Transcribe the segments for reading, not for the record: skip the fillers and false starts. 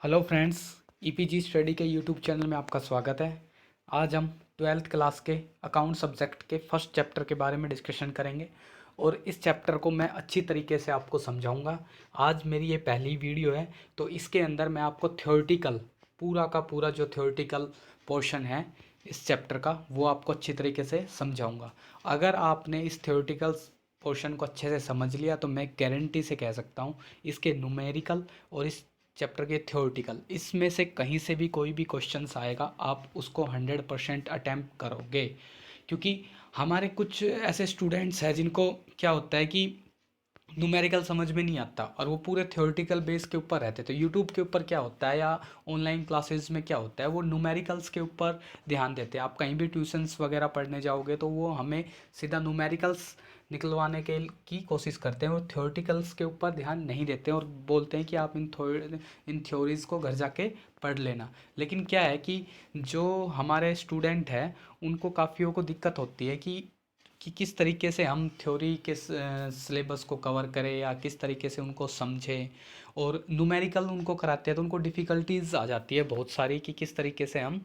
Hello friends, e-PG study के YouTube channel में आपका स्वागत है। आज हम ट्वेल्थ क्लास के अकाउंट सब्जेक्ट के फर्स्ट चैप्टर के बारे में डिस्कशन करेंगे और इस चैप्टर को मैं अच्छी तरीके से आपको समझाऊंगा। आज मेरी ये पहली वीडियो है, तो इसके अंदर मैं आपको थ्योरेटिकल पूरा का पूरा जो थ्योरेटिकल पोर्शन है इस चैप्टर का वो आपको अच्छी तरीके से समझाऊंगा। अगर आपने इस थ्योरेटिकल पोर्शन को अच्छे से समझ लिया तो मैं गारंटी से कह सकता हूँ इसके न्यूमेरिकल और इस चैप्टर के थ्योरेटिकल इसमें से कहीं से भी कोई भी क्वेश्चंस आएगा आप उसको 100% अटैम्प्ट करोगे। क्योंकि हमारे कुछ ऐसे स्टूडेंट्स हैं जिनको क्या होता है कि न्यूमेरिकल समझ में नहीं आता और वो पूरे थ्योरेटिकल बेस के ऊपर रहते। तो यूट्यूब के ऊपर क्या होता है या ऑनलाइन क्लासेस में क्या होता है वो न्यूमेरिकल्स के ऊपर ध्यान देते हैं। आप कहीं भी ट्यूशन्स वगैरह पढ़ने जाओगे तो वो हमें सीधा न्यूमेरिकल्स निकलवाने के की कोशिश करते हैं और थ्योरेटिकल्स के ऊपर ध्यान नहीं देते हैं और बोलते हैं कि आप इन थ्योरीज़ को घर जाके पढ़ लेना। लेकिन क्या है कि जो हमारे स्टूडेंट हैं उनको काफ़ियों को दिक्कत होती है कि किस तरीके से हम थ्योरी के सिलेबस को कवर करें या किस तरीके से उनको समझें। और न्यूमेरिकल उनको कराते हैं तो उनको डिफ़िकल्टीज आ जाती है बहुत सारी कि किस तरीके से हम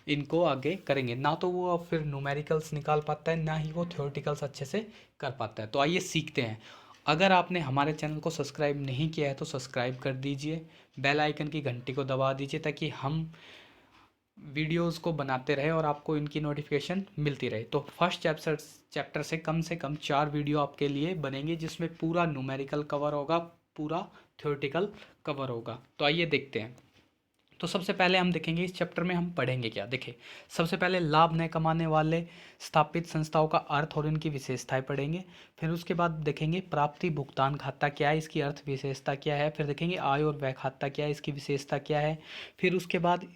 इनको आगे करेंगे। ना तो वो अब फिर न्यूमेरिकल्स निकाल पाता है ना ही वो थ्योरेटिकल्स अच्छे से कर पाता है। तो आइए सीखते हैं। अगर आपने हमारे चैनल को सब्सक्राइब नहीं किया है तो सब्सक्राइब कर दीजिए, बेल आइकन की घंटी को दबा दीजिए ताकि हम वीडियोस को बनाते रहे और आपको इनकी नोटिफिकेशन मिलती रहे। तो फर्स्ट चैप्टर से कम 4 वीडियो आपके लिए बनेंगे जिसमें पूरा न्यूमेरिकल कवर होगा, पूरा थ्योरेटिकल कवर होगा। तो आइए देखते हैं। तो सबसे पहले हम देखेंगे इस चैप्टर में हम पढ़ेंगे क्या। देखिए, सबसे पहले लाभ न कमाने वाले स्थापित संस्थाओं का अर्थ और इनकी विशेषताएं पढ़ेंगे। फिर उसके बाद देखेंगे प्राप्ति भुगतान खाता क्या है, इसकी अर्थ विशेषता क्या है। फिर देखेंगे आय और व्यय खाता क्या है, इसकी विशेषता क्या है। फिर उसके बाद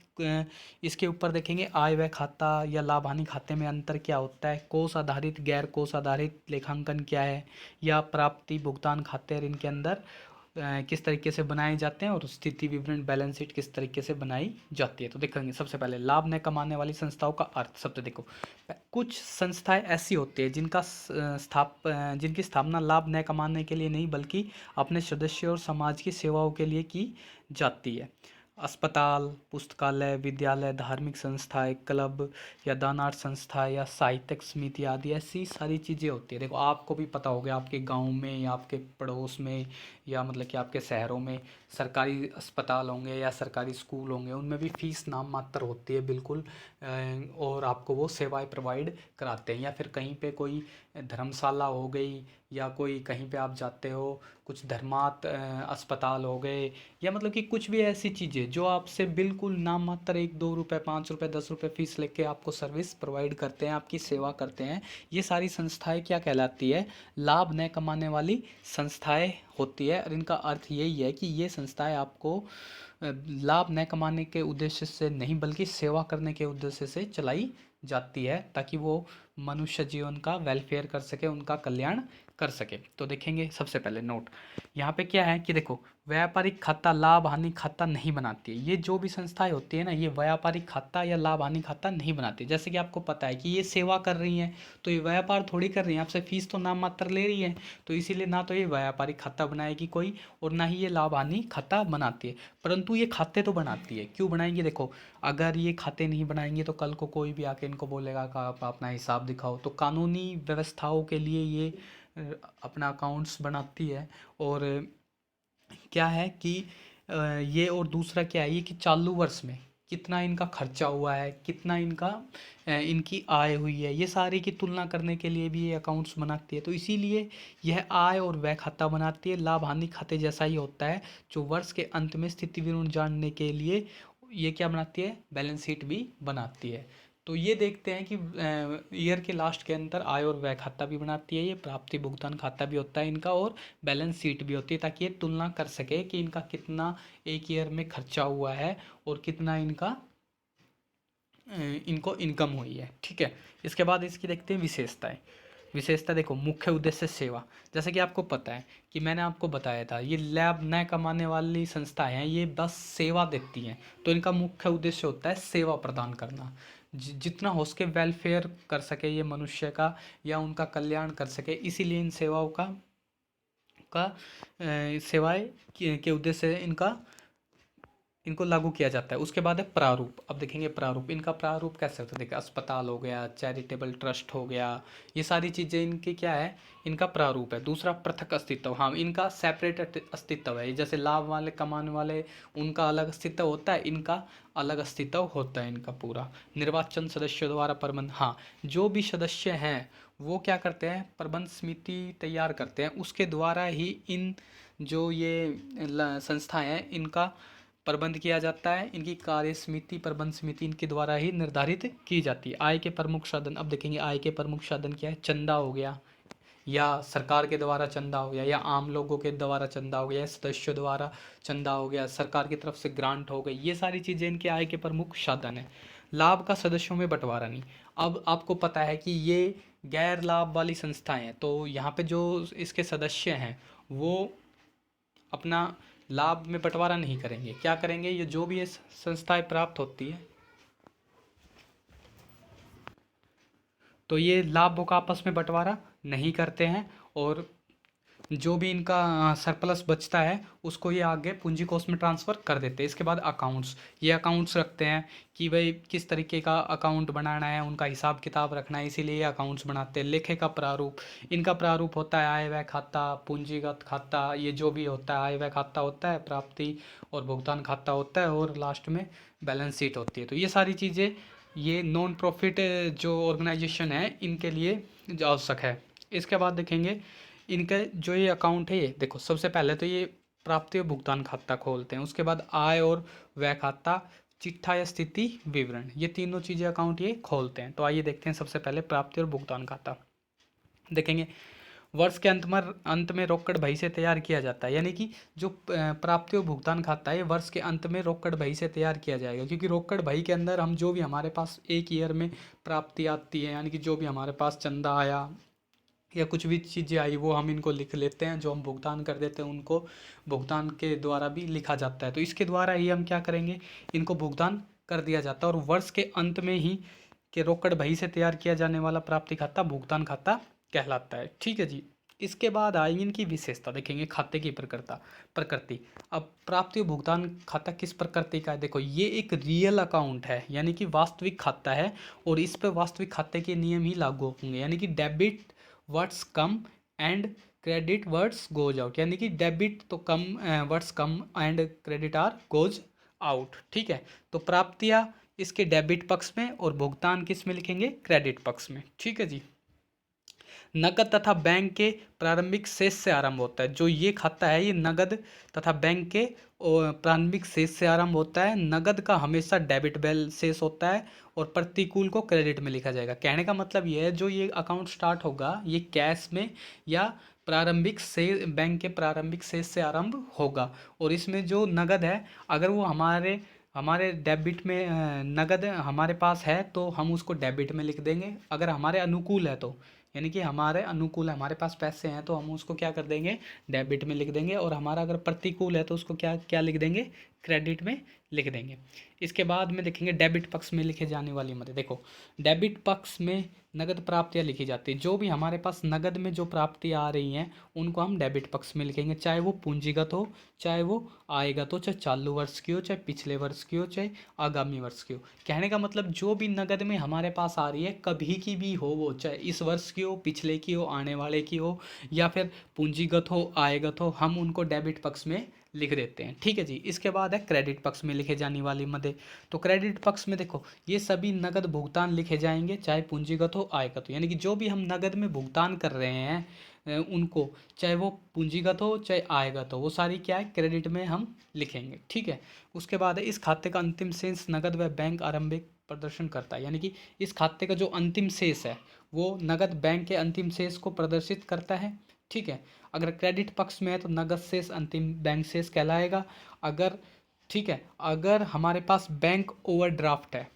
इसके ऊपर देखेंगे आय व्यय खाता या लाभ हानि खाते में अंतर क्या होता है, कोष आधारित गैर कोष आधारित लेखांकन क्या है, या प्राप्ति भुगतान खाते और इनके अंदर किस तरीके से बनाए जाते हैं और स्थिति विवरण बैलेंस शीट किस तरीके से बनाई जाती है। तो देखेंगे सबसे पहले लाभ न कमाने वाली संस्थाओं का अर्थ। सबसे देखो, कुछ संस्थाएं ऐसी होती है जिनकी स्थापना लाभ न कमाने के लिए नहीं बल्कि अपने सदस्यों और समाज की सेवाओं के लिए की जाती है। अस्पताल, पुस्तकालय, विद्यालय, धार्मिक संस्थाएं, क्लब या दानार्थ संस्था या साहित्यिक समिति आदि ऐसी सारी चीज़ें होती है। देखो, आपको भी पता होगा आपके गांव में या आपके पड़ोस में या मतलब कि आपके शहरों में सरकारी अस्पताल होंगे या सरकारी स्कूल होंगे, उनमें भी फीस नाम मात्र होती है बिल्कुल। और आपको वो सेवाएं प्रोवाइड कराते हैं। या फिर कहीं पे कोई धर्मशाला हो गई या कोई कहीं पे आप जाते हो, कुछ धर्मात अस्पताल हो गए, या मतलब कि कुछ भी ऐसी चीज़ें जो आपसे बिल्कुल नाम मात्र 1-2 रुपये, 5 रुपये, 10 रुपये फीस लेके आपको सर्विस प्रोवाइड करते हैं, आपकी सेवा करते हैं। ये सारी संस्थाएं क्या कहलाती है, लाभ न कमाने वाली संस्थाएं होती है। और इनका अर्थ यही है कि ये संस्थाएं आपको लाभ न कमाने के उद्देश्य से नहीं बल्कि सेवा करने के उद्देश्य से चलाई जाती है ताकि वो मनुष्य जीवन का वेलफेयर कर सके, उनका कल्याण कर सके। तो देखेंगे सबसे पहले नोट यहाँ पे क्या है कि देखो, व्यापारिक खाता लाभ हानि खाता नहीं बनाती है। ये जो भी संस्थाएं होती है ना, ये व्यापारिक खाता या लाभ हानि खाता नहीं बनाती। जैसे कि आपको पता है कि ये सेवा कर रही हैं तो ये व्यापार थोड़ी कर रही हैं, आपसे फीस तो नाम मात्र ले रही है। तो इसीलिए ना तो ये व्यापारिक खाता बनाएगी कोई और ना ही ये लाभ हानि खाता बनाती है। परंतु ये खाते तो बनाती है। क्यों बनाएंगी, देखो, अगर ये खाते नहीं बनाएंगे तो कल को कोई भी आके इनको बोलेगा कि आप अपना हिसाब दिखाओ। तो कानूनी व्यवस्थाओं के लिए ये अपना अकाउंट्स बनाती है। और क्या है कि ये, और दूसरा क्या है ये कि चालू वर्ष में कितना इनका खर्चा हुआ है, कितना इनकी आय हुई है, ये सारी की तुलना करने के लिए भी ये अकाउंट्स बनाती है। तो इसीलिए यह आय और व्यय खाता बनाती है। लाभ हानि खाते जैसा ही होता है जो वर्ष के अंत में स्थिति विवरण जानने के लिए ये क्या बनाती है, बैलेंस शीट भी बनाती है। तो ये देखते हैं कि ईयर के लास्ट के अंदर आय और व्यय खाता भी बनाती है ये, प्राप्ति भुगतान खाता भी होता है इनका, और बैलेंस शीट भी होती है ताकि ये तुलना कर सके कि इनका कितना एक ईयर में खर्चा हुआ है और कितना इनको इनकम हुई है। ठीक है, इसके बाद इसकी देखते हैं विशेषताएं। विशेषता देखो, मुख्य उद्देश्य सेवा। जैसे कि आपको पता है कि मैंने आपको बताया था ये लाभ न कमाने वाली संस्थाएं हैं, ये बस सेवा देती हैं। तो इनका मुख्य उद्देश्य होता है सेवा प्रदान करना, जितना हो सके वेलफेयर कर सके ये मनुष्य का या उनका कल्याण कर सके। इसीलिए इन सेवाओं का सेवाएं के उद्देश्य से इनका इनको लागू किया जाता है। उसके बाद है प्रारूप। अब देखेंगे प्रारूप, इनका प्रारूप कैसे होता है। देखिए अस्पताल हो गया, चैरिटेबल ट्रस्ट हो गया, ये सारी चीज़ें इनकी क्या है, इनका प्रारूप है। दूसरा पृथक अस्तित्व, हाँ इनका सेपरेट अस्तित्व है। जैसे लाभ वाले कमाने वाले उनका अलग अस्तित्व होता है, इनका अलग अस्तित्व होता है इनका पूरा। निर्वाचन सदस्यों द्वारा प्रबंध, हाँ जो भी सदस्य हैं वो क्या करते हैं, प्रबंध समिति तैयार करते हैं, उसके द्वारा ही इन जो ये संस्थाएं हैं इनका प्रबंध किया जाता है। इनकी कार्य समिति, प्रबंध समिति इनके द्वारा ही निर्धारित की जाती है। आय के प्रमुख साधन, अब देखेंगे आय के प्रमुख साधन क्या है। चंदा हो गया, या सरकार के द्वारा चंदा हो गया, या आम लोगों के द्वारा चंदा हो गया, या सदस्यों द्वारा चंदा हो गया, सरकार की तरफ से ग्रांट हो गई, ये सारी चीज़ें इनके आय के प्रमुख साधन है। लाभ का सदस्यों में बंटवारा नहीं। अब आपको पता है कि ये गैर लाभ वाली संस्थाएं हैं, तो यहाँ पे जो इसके सदस्य हैं वो अपना लाभ में बंटवारा नहीं करेंगे। क्या करेंगे, ये जो भी ये संस्थाएं प्राप्त होती है तो ये लाभों का आपस में बंटवारा नहीं करते हैं, और जो भी इनका सरप्लस बचता है उसको ये आगे पूंजी कोष में ट्रांसफ़र कर देते हैं। इसके बाद अकाउंट्स, ये अकाउंट्स रखते हैं कि भाई किस तरीके का अकाउंट बनाना है, उनका हिसाब किताब रखना है, इसीलिए ये अकाउंट्स बनाते हैं। लेखे का प्रारूप, इनका प्रारूप होता है आय व्यय खाता, पूंजीगत खाता, ये जो भी होता है आय व्यय खाता होता है, प्राप्ति और भुगतान खाता होता है, और लास्ट में बैलेंस शीट होती है। तो ये सारी चीज़ें ये नॉन प्रॉफिट जो ऑर्गेनाइजेशन है इनके लिए आवश्यक है। इसके बाद देखेंगे इनका जो ये अकाउंट है, ये देखो सबसे पहले तो ये प्राप्ति और भुगतान खाता खोलते हैं, उसके बाद आय और व्यय खाता, चिट्ठा या स्थिति विवरण, ये तीनों चीज़ें अकाउंट ये खोलते हैं। तो आइए देखते हैं सबसे पहले प्राप्ति और भुगतान खाता। देखेंगे वर्ष के अंत में रोकड़ बही से तैयार किया जाता है, यानी कि जो प्राप्ति और भुगतान खाता है वर्ष के अंत में रोकड़ बही से तैयार किया जाएगा, क्योंकि रोकड़ बही के अंदर हम जो भी हमारे पास एक ईयर में प्राप्ति आती है, यानी कि जो भी हमारे पास चंदा आया या कुछ भी चीज़ें आई वो हम इनको लिख लेते हैं, जो हम भुगतान कर देते हैं उनको भुगतान के द्वारा भी लिखा जाता है। तो इसके द्वारा ही हम क्या करेंगे, इनको भुगतान कर दिया जाता है, और वर्ष के अंत में ही के रोकड़ बही से तैयार किया जाने वाला प्राप्ति खाता भुगतान खाता कहलाता है। ठीक है जी। इसके बाद आएगी इनकी विशेषता, देखेंगे खाते की प्रकृति। अब प्राप्ति और भुगतान खाता किस प्रकृति का है, देखो ये एक रियल अकाउंट है, यानी कि वास्तविक खाता है, और इस पर वास्तविक खाते के नियम ही लागू होंगे, यानी कि debit words come and credit words goes out, यानी कि डेबिट तो come words come and credit are goes out. ठीक है, तो प्राप्तियां इसके डेबिट पक्ष में और भुगतान किस में लिखेंगे, क्रेडिट पक्ष में। ठीक है जी। नकद तथा बैंक के प्रारंभिक शेष से आरंभ होता है, जो ये खाता है ये नगद तथा बैंक के प्रारंभिक शेष से आरंभ होता है। नगद का हमेशा डेबिट बैल शेष होता है, और प्रतिकूल को क्रेडिट में लिखा जाएगा। कहने का मतलब ये है जो ये अकाउंट स्टार्ट होगा ये कैश में या प्रारंभिक शेष, बैंक के प्रारंभिक शेष से आरंभ होगा, और इसमें जो नगद है अगर वो हमारे हमारे डेबिट में नगद हमारे पास है तो हम उसको डेबिट में लिख देंगे। अगर हमारे अनुकूल है तो, यानी कि हमारे अनुकूल है, हमारे पास पैसे हैं तो हम उसको क्या कर देंगे, डेबिट में लिख देंगे, और हमारा अगर प्रतिकूल है तो उसको क्या क्या लिख देंगे, क्रेडिट में लिख देंगे। इसके बाद में देखेंगे डेबिट पक्ष में लिखे जाने वाली मदद। देखो डेबिट पक्ष में नगद प्राप्तियाँ लिखी जाती है, जो भी हमारे पास नगद में जो प्राप्तियाँ आ रही हैं उनको हम डेबिट पक्ष में लिखेंगे, चाहे वो पूंजीगत हो, चाहे वो आयगत हो, चाहे चालू वर्ष की हो, चाहे पिछले वर्ष की हो, चाहे आगामी वर्ष की हो। कहने का मतलब जो भी नगद में हमारे पास आ रही है कभी की भी हो, वो चाहे इस वर्ष की हो, पिछले की हो, आने वाले की हो, या फिर पूंजीगत हो, आयगत हो, हम उनको डेबिट पक्ष में लिख देते हैं। ठीक है जी। इसके बाद है क्रेडिट पक्ष में लिखे जाने वाली मदे। तो क्रेडिट पक्ष में देखो ये सभी नगद भुगतान लिखे जाएंगे, चाहे पूंजीगत हो, आयगत हो, यानी कि जो भी हम नगद में भुगतान कर रहे हैं उनको, चाहे वो पूंजीगत हो चाहे आयगत हो, वो सारी क्या है, क्रेडिट में हम लिखेंगे। ठीक है। उसके बाद है इस खाते का अंतिम शेष नगद व बैंक आरंभिक प्रदर्शन करता है, यानी कि इस खाते का जो अंतिम शेष है वो नगद बैंक के अंतिम शेष को प्रदर्शित करता है। ठीक है। अगर क्रेडिट पक्ष में है तो नगद शेष अंतिम बैंक शेष कहलाएगा। अगर ठीक है, अगर हमारे पास बैंक ओवरड्राफ्ट है,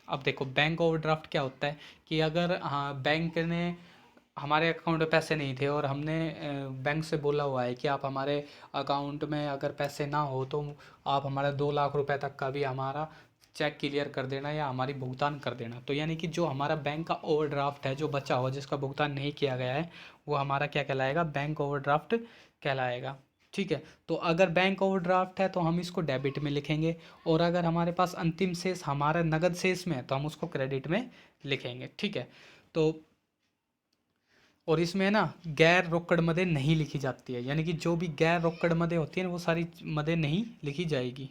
अब देखो बैंक ओवरड्राफ्ट क्या होता है कि अगर हाँ बैंक ने हमारे अकाउंट में पैसे नहीं थे और हमने बैंक से बोला हुआ है कि आप हमारे अकाउंट में अगर पैसे ना हो तो आप हमारा 2 लाख रुपए तक का भी हमारा चेक क्लियर कर देना या हमारी भुगतान कर देना। तो यानी कि जो हमारा बैंक का ओवरड्राफ्ट है जो बचा हुआ जिसका भुगतान नहीं किया गया है वो हमारा क्या कहलाएगा, बैंक ओवरड्राफ्ट कहलाएगा। ठीक है। तो अगर बैंक ओवरड्राफ्ट है तो हम इसको डेबिट में लिखेंगे, और अगर हमारे पास अंतिम शेष हमारा नगद शेष में है तो हम उसको क्रेडिट में लिखेंगे। ठीक है। तो और इसमें ना गैर रोकड़ मदें नहीं लिखी जाती है, यानी कि जो भी गैर रोकड़ मदें होती हैं वो सारी मदें नहीं लिखी जाएगी।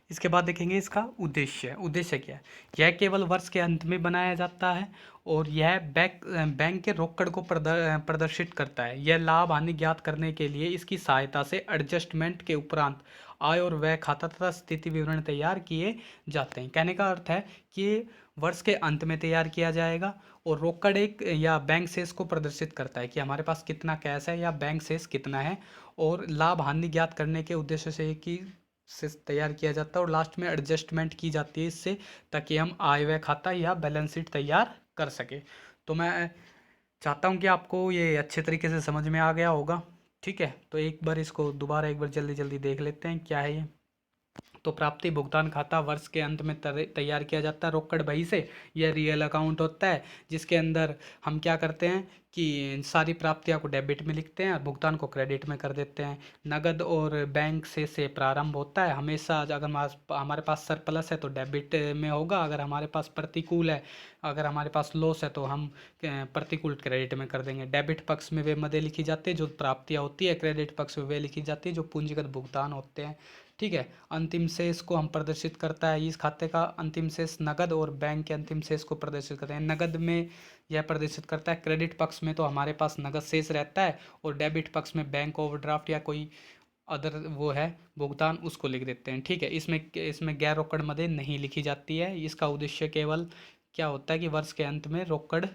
इसके बाद देखेंगे इसका उद्देश्य। उद्देश्य क्या है? यह केवल वर्ष के अंत में बनाया जाता है और यह बैंक के रोकड़ को प्रदर्शित करता है। यह लाभ हानि ज्ञात करने के लिए इसकी सहायता से एडजस्टमेंट के उपरांत आय और व्यय खाता तथा स्थिति विवरण तैयार किए जाते हैं। कहने का अर्थ है कि वर्ष के अंत में तैयार किया जाएगा और रोकड़ एक या बैंक शेष को प्रदर्शित करता है कि हमारे पास कितना कैश है या बैंक शेष कितना है, और लाभ हानि ज्ञात करने के उद्देश्य से तैयार किया जाता है, और लास्ट में एडजस्टमेंट की जाती है इससे, ताकि हम आय व्यय खाता या बैलेंस शीट तैयार कर सके। तो मैं चाहता हूँ कि आपको ये अच्छे तरीके से समझ में आ गया होगा। ठीक है, तो एक बार इसको दोबारा एक बार जल्दी जल्दी देख लेते हैं क्या है ये। तो प्राप्ति भुगतान खाता वर्ष के अंत में तैयार किया जाता है रोकड़ बही से। यह रियल अकाउंट होता है जिसके अंदर हम क्या करते हैं कि सारी प्राप्तियां को डेबिट में लिखते हैं और भुगतान को क्रेडिट में कर देते हैं। नगद और बैंक से प्रारंभ होता है हमेशा। अगर हमारे पास सरप्लस है तो डेबिट में होगा, अगर हमारे पास प्रतिकूल है, अगर हमारे पास लॉस है तो हम प्रतिकूल क्रेडिट में कर देंगे। डेबिट पक्ष में वे मदें लिखी जाती है जो प्राप्तियां होती है, क्रेडिट पक्ष में वे लिखी जाती है जो पूंजीगत भुगतान होते हैं। ठीक है। अंतिम शेष को हम प्रदर्शित करता है, इस खाते का अंतिम शेष नगद और बैंक के अंतिम शेष को प्रदर्शित करते हैं। नगद में यह प्रदर्शित करता है, क्रेडिट पक्ष में तो हमारे पास नगद शेष रहता है, और डेबिट पक्ष में बैंक ओवरड्राफ्ट या कोई अदर वो है भुगतान, उसको लिख देते हैं। ठीक है। इसमें इसमें गैर रोकड़ मदें नहीं लिखी जाती है। इसका उद्देश्य केवल क्या होता है कि वर्ष के अंत में रोकड़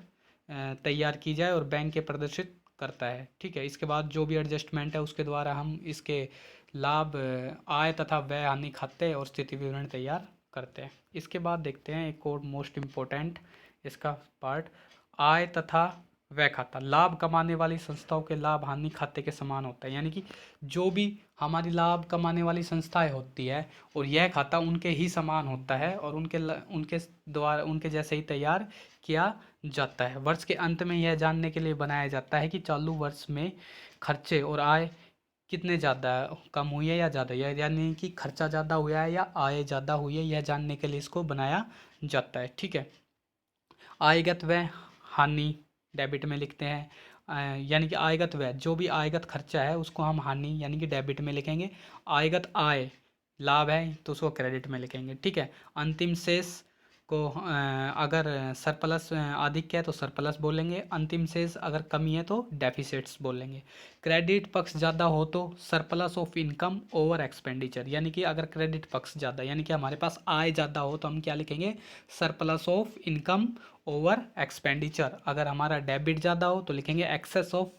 तैयार की जाए और बैंक के प्रदर्शित करता है। ठीक है। इसके बाद जो भी एडजस्टमेंट है उसके द्वारा हम इसके लाभ, आय तथा व्यय हानि खाते और स्थिति विवरण तैयार करते हैं। इसके बाद देखते हैं एक और मोस्ट इम्पोर्टेंट इसका पार्ट, आय तथा व्यय खाता। लाभ कमाने वाली संस्थाओं के लाभ हानि खाते के समान होता है, यानी कि जो भी हमारी लाभ कमाने वाली संस्थाएं होती है और यह खाता उनके ही समान होता है और उनके द्वारा उनके जैसे ही तैयार किया जाता है। वर्ष के अंत में यह जानने के लिए बनाया जाता है कि चालू वर्ष में खर्चे और आय कितने ज़्यादा कम हुई है या ज़्यादा, यानी कि खर्चा ज़्यादा हुआ है या आय ज़्यादा हुई है, यह जानने के लिए इसको बनाया जाता है। ठीक है। आयगत व्यय हानि डेबिट में लिखते हैं, यानी कि आयगत व्यय जो भी आयगत खर्चा है उसको हम हानि यानी कि डेबिट में लिखेंगे। आयगत आय लाभ है तो उसको क्रेडिट में लिखेंगे। ठीक है। अंतिम शेष को अगर सरप्लस अधिक है तो सरप्लस बोलेंगे, अंतिम शेष अगर कमी है तो डेफिसिट्स बोलेंगे। क्रेडिट पक्ष ज़्यादा हो तो surplus of income over expenditure, यानी कि अगर क्रेडिट पक्ष ज़्यादा यानी कि हमारे पास आय ज़्यादा हो तो हम क्या लिखेंगे, surplus of income over expenditure. अगर हमारा डेबिट ज़्यादा हो तो लिखेंगे excess of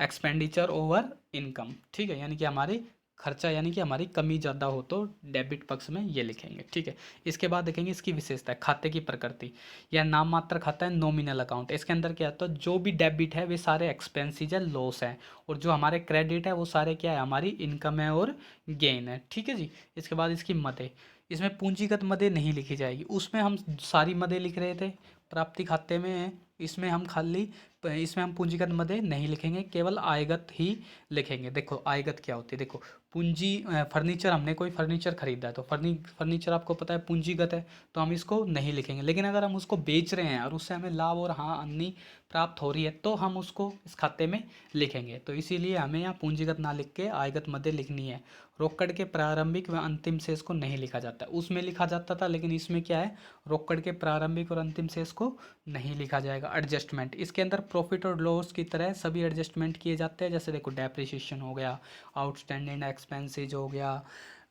expenditure over income. ठीक है। यानी कि हमारी खर्चा यानी कि हमारी कमी ज़्यादा हो तो डेबिट पक्ष में ये लिखेंगे। ठीक है। इसके बाद देखेंगे इसकी विशेषता, खाते की प्रकृति। यह नाम मात्र खाता है, नॉमिनल अकाउंट। इसके अंदर क्या होता है, जो भी डेबिट है वे सारे एक्सपेंसेस है, लॉस है, और जो हमारे क्रेडिट है वो सारे क्या है, हमारी इनकम है और गेन है। ठीक है जी। इसके बाद इसकी मदें, इसमें पूंजीगत मदें नहीं लिखी जाएगी, उसमें हम सारी मदें लिख रहे थे प्राप्ति खाते में, इसमें हम खाली इसमें हम पूंजीगत मदें नहीं लिखेंगे, केवल आयगत ही लिखेंगे। देखो आयगत क्या होती है, देखो पूंजी फर्नीचर, हमने कोई फर्नीचर खरीदा है तो फर्नीचर आपको पता है पूंजीगत है, तो हम इसको नहीं लिखेंगे। लेकिन अगर हम उसको बेच रहे हैं और उससे हमें लाभ और हानि प्राप्त हो रही है तो हम उसको इस खाते में लिखेंगे। तो इसीलिए हमें यहाँ पूंजीगत ना लिख के आयगत मदें लिखनी है। रोकड़ के प्रारंभिक व अंतिम शेष को नहीं लिखा जाता, उसमें लिखा जाता था, लेकिन इसमें क्या है, रोकड़ के प्रारंभिक और अंतिम शेष को नहीं लिखा जाएगा। एडजस्टमेंट, इसके अंदर प्रॉफिट और लॉस की तरह सभी एडजस्टमेंट किए जाते हैं। जैसे देखो डेप्रिसिएशन हो गया, आउटस्टैंडिंग एक्सपेंसेज हो गया,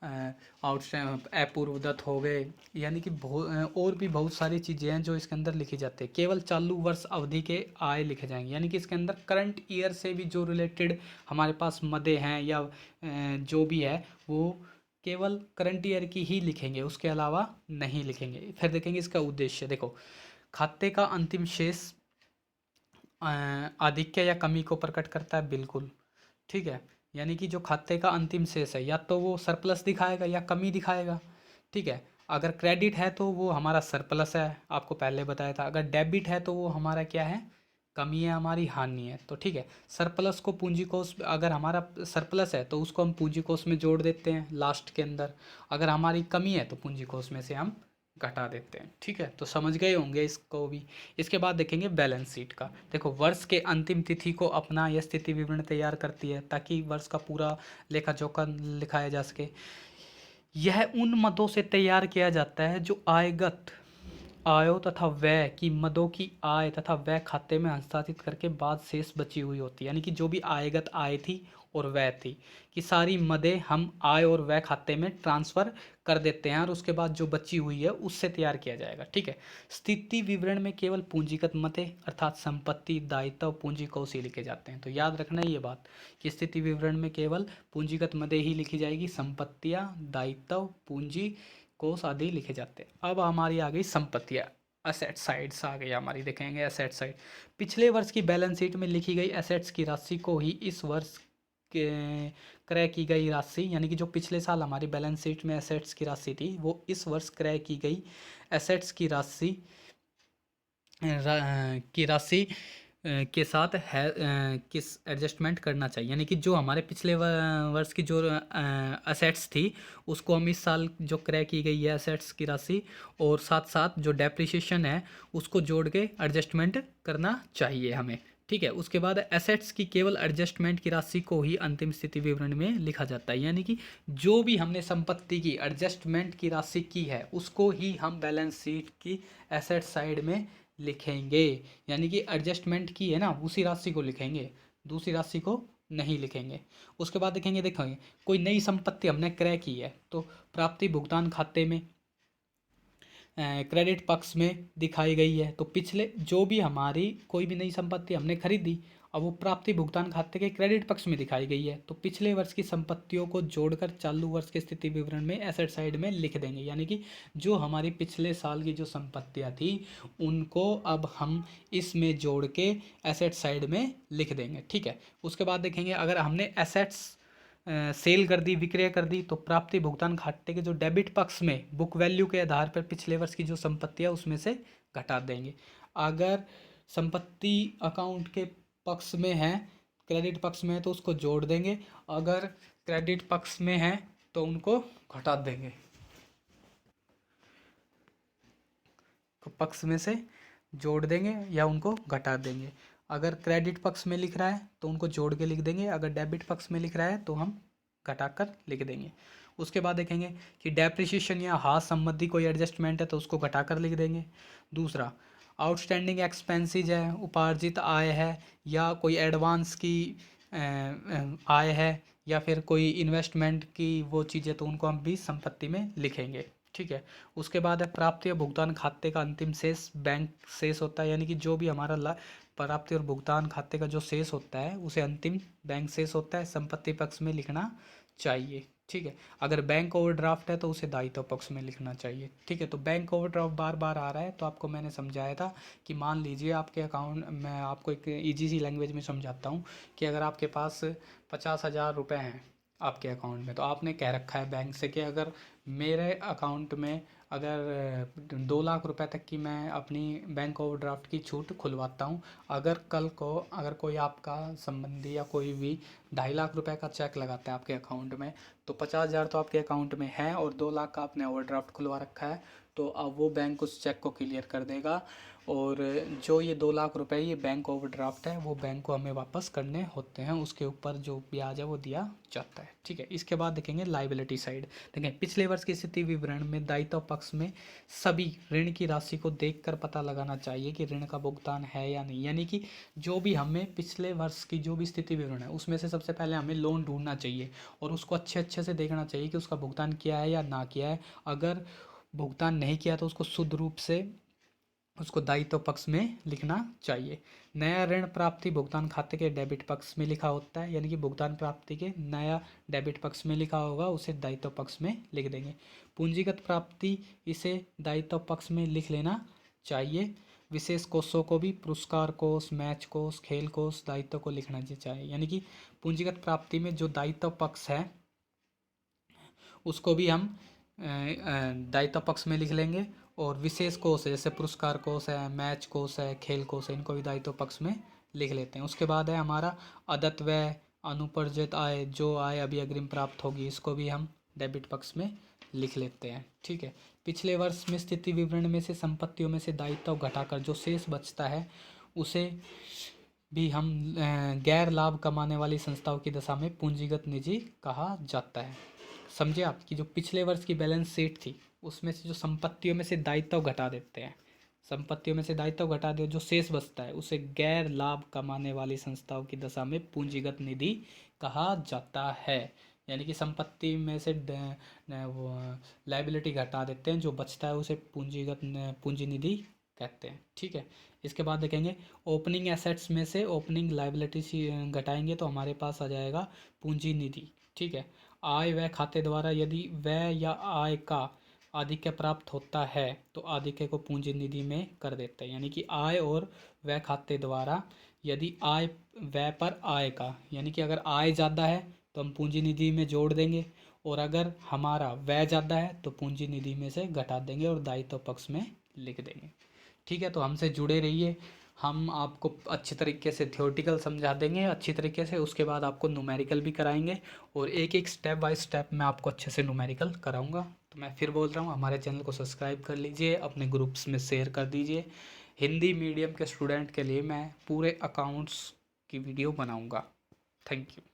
अपूर्वदत्त हो गए, यानी कि और भी बहुत सारी चीज़ें हैं जो इसके अंदर लिखी जाती है। केवल चालू वर्ष अवधि के आय लिखे जाएंगे, यानी कि इसके अंदर करंट ईयर से भी जो रिलेटेड हमारे पास मदें हैं या जो भी है वो केवल करंट ईयर की ही लिखेंगे, उसके अलावा नहीं लिखेंगे। फिर देखेंगे इसका उद्देश्य। देखो खाते का अंतिम शेष आधिक्य या कमी को प्रकट करता है, बिल्कुल। ठीक है। यानी कि जो खाते का अंतिम शेष है या तो वो सरप्लस दिखाएगा या कमी दिखाएगा। ठीक है। अगर क्रेडिट है तो वो हमारा सरप्लस है, आपको पहले बताया था। अगर डेबिट है तो वो हमारा क्या है, कमी है हमारी, हानि है। तो ठीक है, सरप्लस को पूंजी कोष, अगर हमारा सरप्लस है तो उसको हम पूंजी कोष में जोड़ देते हैं लास्ट के अंदर, अगर हमारी कमी है तो पूंजी कोष में से हम घटा देते हैं। ठीक है, तो समझ गए होंगे इसको भी। इसके बाद देखेंगे बैलेंस शीट का। देखो, वर्ष के अंतिम तिथि को अपना यह स्थिति विवरण तैयार करती है ताकि वर्ष का पूरा लेखा जोखा लिखाया जा सके। यह उन मदों से तैयार किया जाता है जो आयगत आयों तथा व्यय की मदों की आय तथा व्यय खाते में हस्तांतरित करके बाद शेष बची हुई होती है। यानी कि जो भी आयगत आय थी और व्यय थी कि सारी मदें हम आय और व्यय खाते में ट्रांसफ़र कर देते हैं और उसके बाद जो बची हुई है उससे तैयार किया जाएगा। ठीक है, स्थिति विवरण में केवल पूंजीगत मदें अर्थात संपत्ति, दायित्व, पूंजी कोष ही लिखे जाते हैं। तो याद रखना ये बात कि स्थिति विवरण में केवल पूंजीगत मदें ही लिखी जाएगी, संपत्तियाँ, दायित्व, पूंजी कोष आदि लिखे जाते हैं। अब हमारी आ गई संपत्तियाँ, एसेट साइड्स आ गई हमारी। देखेंगे एसेट साइड, पिछले वर्ष की बैलेंस शीट में लिखी गई एसेट्स की राशि को ही इस वर्ष के क्रय की गई राशि, यानी कि जो पिछले साल हमारी बैलेंस शीट में एसेट्स की राशि थी वो इस वर्ष क्रय की गई एसेट्स की राशि के साथ है किस एडजस्टमेंट करना चाहिए। यानी कि जो हमारे पिछले वर्ष की जो असेट्स थी उसको हम इस साल जो क्रय की गई है एसेट्स की राशि और साथ साथ जो डेप्रिसिएशन है उसको जोड़ के एडजस्टमेंट करना चाहिए हमें। ठीक है, उसके बाद एसेट्स की केवल एडजस्टमेंट की राशि को ही अंतिम स्थिति विवरण में लिखा जाता है। यानी कि जो भी हमने संपत्ति की एडजस्टमेंट की राशि की है उसको ही हम बैलेंस शीट की एसेट साइड में लिखेंगे। यानी कि एडजस्टमेंट की है ना उसी राशि को लिखेंगे, दूसरी राशि को नहीं लिखेंगे। उसके बाद देखेंगे कोई नई संपत्ति हमने क्रय की है तो प्राप्ति भुगतान खाते में क्रेडिट पक्ष में दिखाई गई है। तो पिछले जो भी हमारी कोई भी नई संपत्ति हमने खरीदी अब वो प्राप्ति भुगतान खाते के क्रेडिट पक्ष में दिखाई गई है तो पिछले वर्ष की संपत्तियों को जोड़कर चालू वर्ष के स्थिति विवरण में एसेट साइड में लिख देंगे। यानी कि जो हमारी पिछले साल की जो संपत्तियां थी उनको अब हम इसमें जोड़ के एसेट साइड में लिख देंगे। ठीक है, उसके बाद देखेंगे अगर हमने एसेट्स सेल कर दी, विक्रय कर दी तो प्राप्ति भुगतान खाते के जो डेबिट पक्ष में बुक वैल्यू के आधार पर पिछले वर्ष की जो संपत्ति है उसमें से घटा देंगे। अगर संपत्ति अकाउंट के पक्ष में है, क्रेडिट पक्ष में है तो उसको जोड़ देंगे, अगर क्रेडिट पक्ष में है तो उनको घटा देंगे, तो पक्ष में से जोड़ देंगे या उनको घटा देंगे। अगर क्रेडिट पक्ष में लिख रहा है तो उनको जोड़ के लिख देंगे, अगर डेबिट पक्ष में लिख रहा है तो हम घटाकर लिख देंगे। उसके बाद देखेंगे कि डेप्रिसिएशन या हाथ संबंधी कोई एडजस्टमेंट है तो उसको घटाकर लिख देंगे। दूसरा, आउटस्टैंडिंग एक्सपेंसेस है, उपार्जित आय है या कोई एडवांस की आय है या फिर कोई इन्वेस्टमेंट की वो चीज़ें तो उनको हम भी संपत्ति में लिखेंगे। ठीक है, उसके बाद है प्राप्ति या भुगतान खाते का अंतिम शेष बैंक शेष होता है। यानी कि जो भी हमारा प्राप्ति और भुगतान खाते का जो शेष होता है उसे अंतिम बैंक शेष होता है संपत्ति पक्ष में लिखना चाहिए। ठीक है, अगर बैंक ओवरड्राफ्ट है तो उसे दायित्व पक्ष में लिखना चाहिए। ठीक है, तो बैंक ओवरड्राफ्ट बार बार आ रहा है तो आपको मैंने समझाया था कि मान लीजिए आपके अकाउंट, मैं आपको एक ईजी सी लैंग्वेज में समझाता हूँ कि अगर आपके पास 50,000 रुपये हैं आपके अकाउंट में तो आपने कह रखा है बैंक से कि अगर मेरे अकाउंट में अगर 2 लाख रुपए तक की मैं अपनी बैंक ओवरड्राफ्ट की छूट खुलवाता हूँ, अगर कल को अगर कोई आपका संबंधी या कोई भी 2.5 लाख रुपए का चेक लगाता है आपके अकाउंट में तो 50,000 तो आपके अकाउंट में है और 2 लाख का आपने ओवरड्राफ्ट खुलवा रखा है तो अब वो बैंक उस चेक को क्लियर कर देगा और जो ये 2 लाख रुपए ये बैंक ओवरड्राफ्ट है वो बैंक को हमें वापस करने होते हैं, उसके ऊपर जो ब्याज है वो दिया जाता है। ठीक है, इसके बाद देखेंगे लाइबिलिटी साइड। देखें पिछले वर्ष की स्थिति विवरण में दायित्व पक्ष में सभी ऋण की राशि को देखकर पता लगाना चाहिए कि ऋण का भुगतान है या नहीं। यानी कि जो भी हमें पिछले वर्ष की जो भी स्थिति विवरण है उसमें से सबसे पहले हमें लोन ढूंढना चाहिए और उसको अच्छे से देखना चाहिए कि उसका भुगतान किया है या ना किया है। अगर भुगतान नहीं किया तो उसको शुद्ध रूप से उसको दायित्व पक्ष में लिखना चाहिए। नया ऋण प्राप्ति भुगतान खाते के डेबिट पक्ष में लिखा होता है, यानी कि भुगतान प्राप्ति के नया डेबिट पक्ष में लिखा होगा उसे दायित्व पक्ष में लिख देंगे। पूंजीगत प्राप्ति इसे दायित्व पक्ष में लिख लेना चाहिए। विशेष कोषों को भी पुरस्कार कोष, मैच कोष, खेल कोष दायित्व को लिखना चाहिए। यानी कि पूंजीगत प्राप्ति में जो दायित्व पक्ष है उसको भी हम दायित्व पक्ष में लिख लेंगे और विशेष कोष है जैसे पुरस्कार कोष है, मैच कोष है, खेल कोष है, इनको भी दायित्व पक्ष में लिख लेते हैं। उसके बाद है हमारा अदत्त व्यय, अनुपर्जित आय, जो आय अभी अग्रिम प्राप्त होगी, इसको भी हम डेबिट पक्ष में लिख लेते हैं। ठीक है। पिछले वर्ष में स्थिति विवरण में से संपत्तियों में से दायित्व घटाकर जो शेष बचता है उसे भी हम गैर लाभ कमाने वाली संस्थाओं की दशा में पूंजीगत निधि कहा जाता है। समझे आप कि जो पिछले वर्ष की बैलेंस शीट थी उसमें से जो संपत्तियों में से दायित्व घटा देते हैं, संपत्तियों में से दायित्व घटा दो, जो शेष बचता है उसे गैर लाभ कमाने वाली संस्थाओं की दशा में पूंजीगत निधि कहा जाता है। यानी कि संपत्ति में से वो लाइबिलिटी घटा देते हैं, जो बचता है उसे पूंजीगत पूंजी निधि कहते हैं। ठीक है। इसके बाद देखेंगे ओपनिंग एसेट्स में से ओपनिंग लाइबिलिटी घटाएंगे तो हमारे पास आ जाएगा पूंजी निधि। ठीक है। आय व्यय खाते द्वारा यदि व्यय या आय का आधिक्य प्राप्त होता है तो आधिक्य को पूंजी निधि में कर देते हैं। यानी कि आय और व्यय खाते द्वारा यदि आय व्यय पर आय का, यानी कि अगर आय ज़्यादा है तो हम पूंजी निधि में जोड़ देंगे, और अगर हमारा व्यय ज़्यादा है तो पूंजी निधि में से घटा देंगे और दायित्व पक्ष में लिख देंगे। ठीक है। तो हमसे जुड़े रहिए, हम आपको अच्छे तरीके से थ्योरेटिकल समझा देंगे अच्छी तरीके से, उसके बाद आपको न्यूमेरिकल भी कराएंगे और एक एक स्टेप बाय स्टेप मैं आपको अच्छे से न्यूमेरिकल कराऊंगा। तो मैं फिर बोल रहा हूँ, हमारे चैनल को सब्सक्राइब कर लीजिए, अपने ग्रुप्स में शेयर कर दीजिए। हिंदी मीडियम के स्टूडेंट के लिए मैं पूरे अकाउंट्स की वीडियो बनाऊँगा। Thank you.